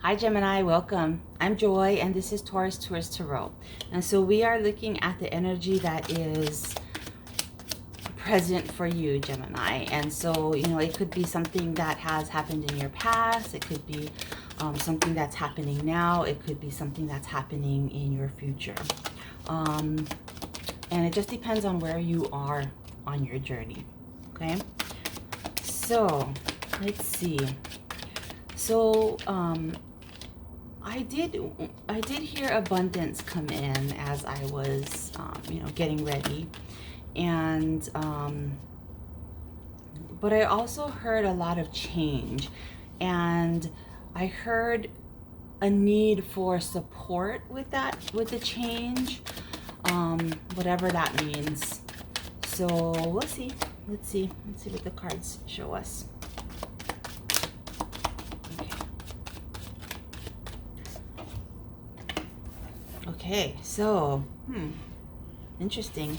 Hi Gemini, welcome. I'm Joy and this is Taurus Tours Tarot. And so we are looking at the energy that is present for you, Gemini. And so, it could be something that has happened in your past. It could be something that's happening now. It could be something that's happening in your future. And it just depends on where you are on your journey. Okay? So, let's see. So, I did hear abundance come in as I was, getting ready, and but I also heard a lot of change, and I heard a need for support with the change, whatever that means. So we'll see. Let's see what the cards show us. Okay, so, interesting.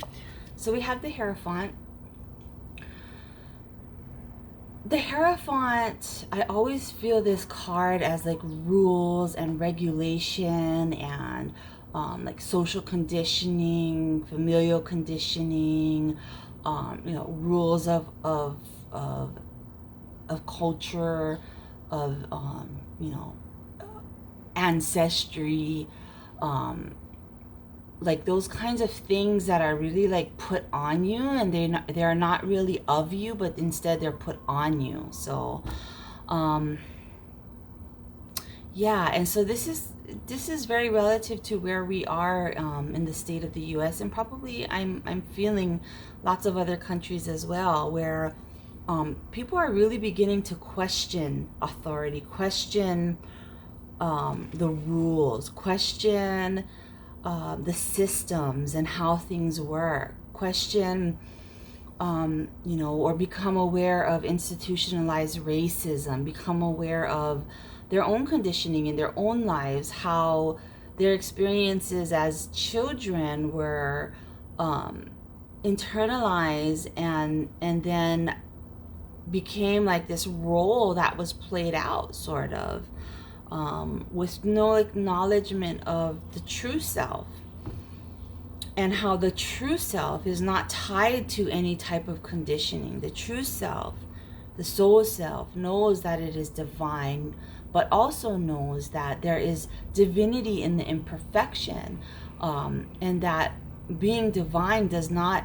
So we have the Heirophant. The Heirophant, I always feel this card as like rules and regulation and like social conditioning, familial conditioning, rules of culture, of ancestry, like those kinds of things that are really like put on you, and they're not really of you, but instead they're put on you. So yeah, and so this is very relative to where we are in the state of the US, and probably I'm feeling lots of other countries as well, where people are really beginning to question authority, question the rules, question the systems and how things work, question, or become aware of institutionalized racism, become aware of their own conditioning in their own lives, how their experiences as children were internalized and then became like this role that was played out, sort of, with no acknowledgement of the true self, and how the true self is not tied to any type of conditioning. The true self, the soul self, knows that it is divine, but also knows that there is divinity in the imperfection, and that being divine does not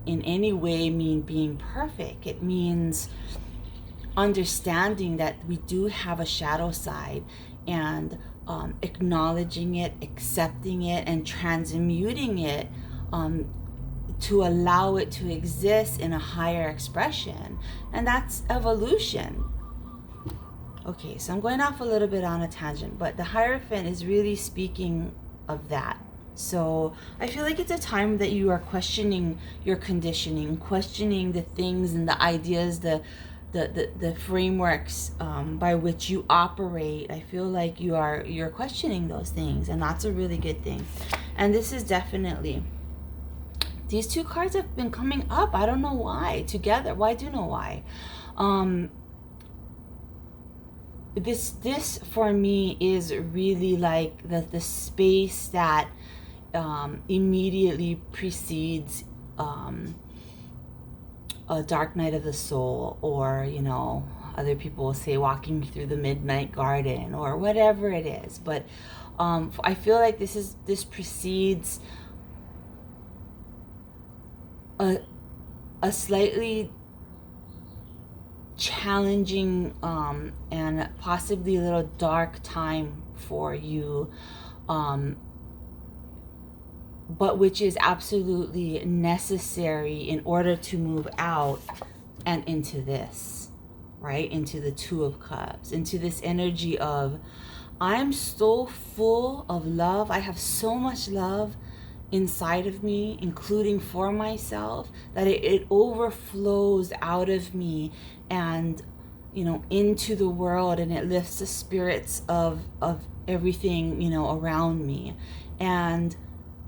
in any way mean being perfect. It means understanding that we do have a shadow side, and acknowledging it, accepting it, and transmuting it to allow it to exist in a higher expression. And that's evolution. Okay, so I'm going off a little bit on a tangent, but the Hierophant is really speaking of that. So I feel like it's a time that you are questioning your conditioning, questioning the things and the ideas, the frameworks by which you operate. I feel like you're questioning those things, and that's a really good thing. And this is definitely, these two cards have been coming up. I don't know why together. Well, I do know why. This for me is really like the space that immediately precedes a dark night of the soul, or other people will say walking through the midnight garden, or whatever it is. But I feel like this precedes a slightly challenging and possibly a little dark time for you, but which is absolutely necessary in order to move out and into this, right? Into the Two of Cups, into this energy of, I'm so full of love. I have so much love inside of me, including for myself, that it overflows out of me and into the world, and it lifts the spirits of everything around me. And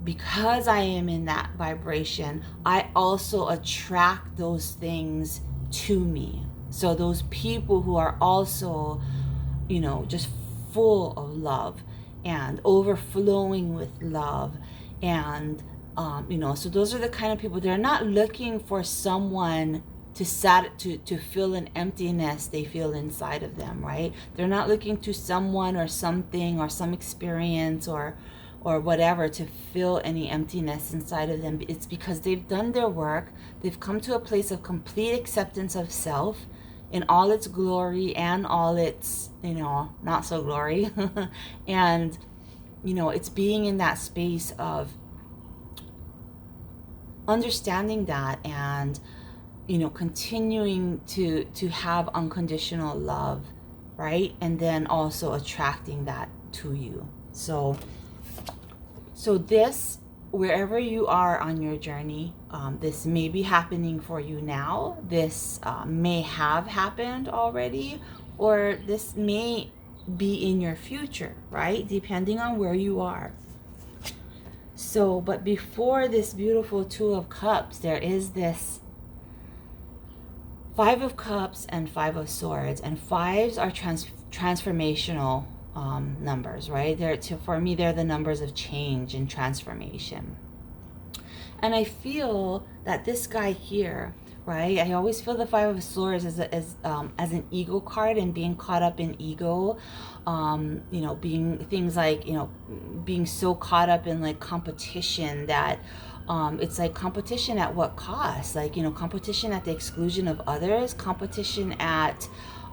because I am in that vibration, I also attract those things to me. So those people who are also, just full of love and overflowing with love. And so those are the kind of people, they're not looking for someone to fill an emptiness they feel inside of them, right? They're not looking to someone or something or some experience or whatever to fill any emptiness inside of them. It's because they've done their work. They've come to a place of complete acceptance of self in all its glory and all its, not so glory. And, it's being in that space of understanding that and, continuing to have unconditional love, right? And then also attracting that to you. So this, wherever you are on your journey, this may be happening for you now. This may have happened already, or this may be in your future, right? Depending on where you are. So, but before this beautiful Two of Cups, there is this Five of Cups and Five of Swords. And fives are transformational numbers, right? For me, they're the numbers of change and transformation. And I feel that this guy here, right? I always feel the Five of Swords as an ego card, and being caught up in ego, being things like, being so caught up in like competition that it's like competition at what cost? Like, competition at the exclusion of others, competition at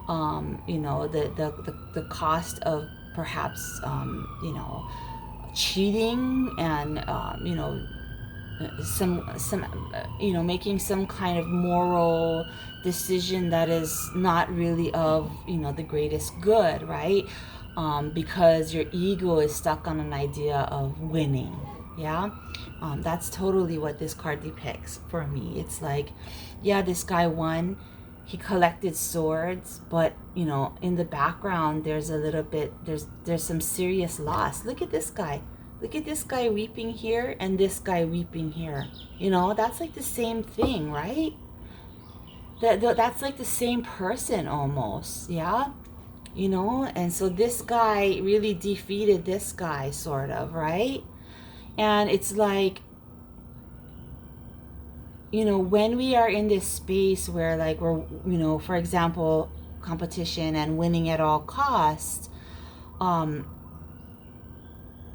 the cost of perhaps cheating and making some kind of moral decision that is not really of the greatest good, right? Because your ego is stuck on an idea of winning. Yeah, that's totally what this card depicts for me. It's like, yeah, this guy won. He collected swords, but in the background there's a little bit, there's some serious loss. Look at this guy. Look at this guy weeping here and this guy weeping here. That's like the same thing, right? That's like the same person almost, yeah? And so this guy really defeated this guy, sort of, right? And it's like, when we are in this space where like we're, for example, competition and winning at all costs,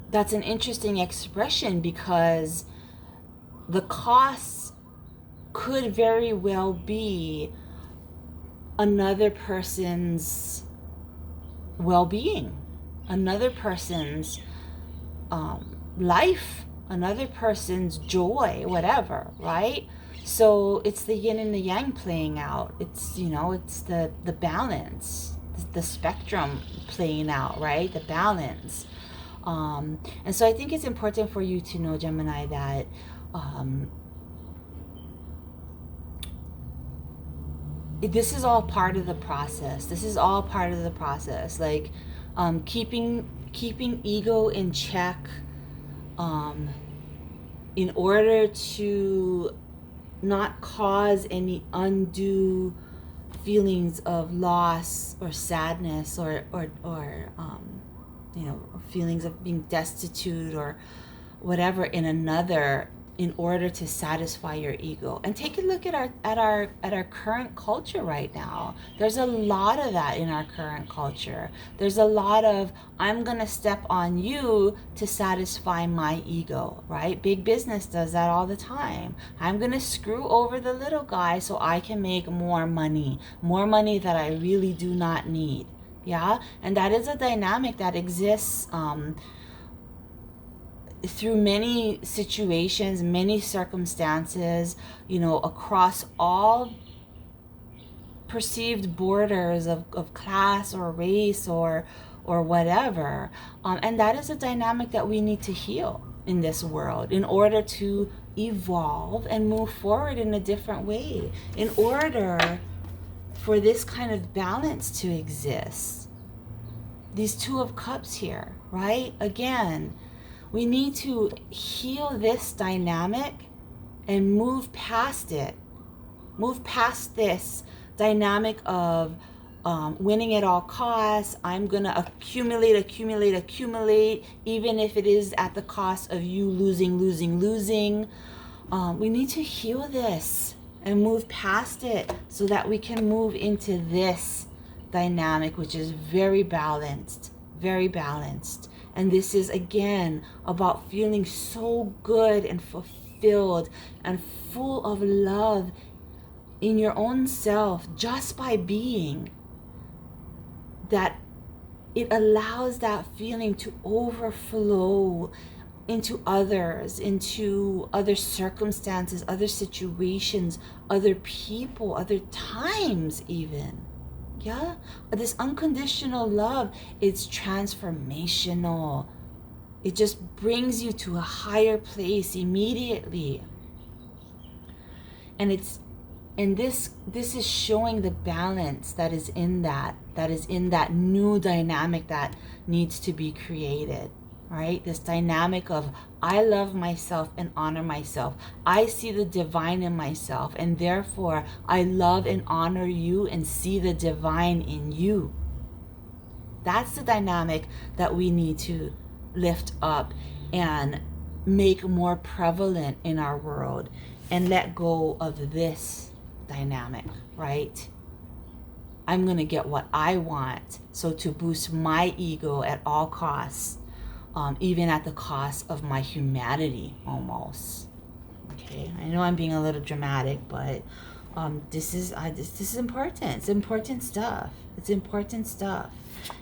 that's an interesting expression, because the costs could very well be another person's well-being, another person's life, another person's joy, whatever, right? So it's the yin and the yang playing out. It's, it's the balance, the spectrum playing out, right? The balance. And so I think it's important for you to know, Gemini, that this is all part of the process. This is all part of the process. Like keeping ego in check, in order to not cause any undue feelings of loss or sadness or feelings of being destitute or whatever in another, in order to satisfy your ego. And take a look at our current culture right now. There's a lot of that in our current culture. There's a lot of, I'm gonna step on you to satisfy my ego, right? Big business does that all the time. I'm gonna screw over the little guy so I can make more money that I really do not need. Yeah, and that is a dynamic that exists through many situations, many circumstances, across all perceived borders of class or race or whatever. And that is a dynamic that we need to heal in this world in order to evolve and move forward in a different way, in order for this kind of balance to exist. These Two of Cups here, right? Again, we need to heal this dynamic and move past it. Move past this dynamic of winning at all costs. I'm going to accumulate, even if it is at the cost of you losing. We need to heal this and move past it so that we can move into this dynamic, which is very balanced. And this is, again, about feeling so good and fulfilled and full of love in your own self just by being, that it allows that feeling to overflow into others, into other circumstances, other situations, other people, other times even. Yeah? This unconditional love, it's transformational. It just brings you to a higher place immediately. And this is showing the balance that is in that new dynamic that needs to be created. Right? This dynamic of I love myself and honor myself. I see the divine in myself, and therefore I love and honor you and see the divine in you. That's the dynamic that we need to lift up and make more prevalent in our world, and let go of this dynamic, right? I'm going to get what I want, so to boost my ego at all costs. Even at the cost of my humanity, almost. Okay, I know I'm being a little dramatic, but this is important. It's important stuff.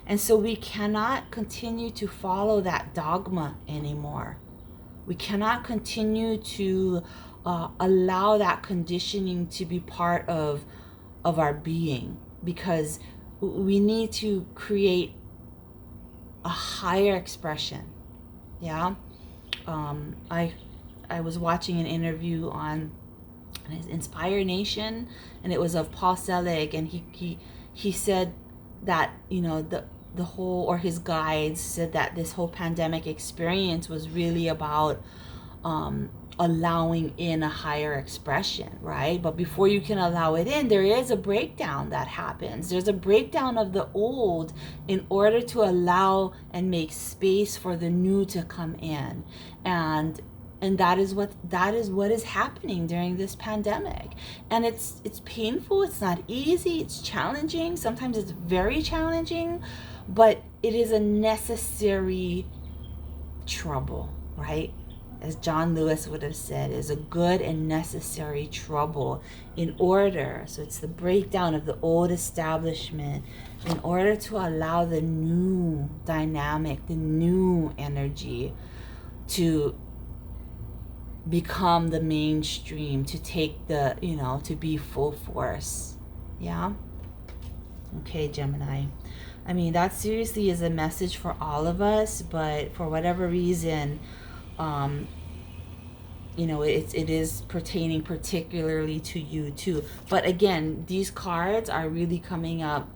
And so we cannot continue to follow that dogma anymore. We cannot continue to allow that conditioning to be part of our being, because we need to create a higher expression. Yeah. I was watching an interview on his Inspire Nation, and it was of Paul Selig, and he said that, you know, the whole, or his guides said that this whole pandemic experience was really about allowing in a higher expression, right? But before you can allow it in, there is a breakdown that happens. There's a breakdown of the old in order to allow and make space for the new to come in. And that is what is happening during this pandemic. And it's painful, it's not easy, it's challenging. Sometimes it's very challenging, but it is a necessary trouble, right? As John Lewis would have said, is a good and necessary trouble in order. So it's the breakdown of the old establishment in order to allow the new dynamic, the new energy to become the mainstream, to take the, you know, to be full force. Yeah? Okay, Gemini. I mean, that seriously is a message for all of us, but for whatever reason, you know, it is pertaining particularly to you too. But again, these cards are really coming up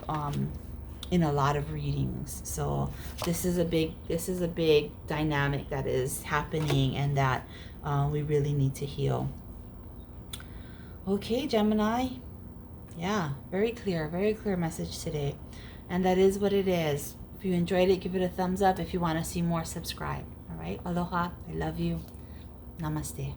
in a lot of readings. So this is a big dynamic that is happening, and that we really need to heal. Okay, Gemini. Yeah, very clear message today. And that is what it is. If you enjoyed it, give it a thumbs up. If you want to see more, subscribe. All right. Aloha. I love you. Namaste.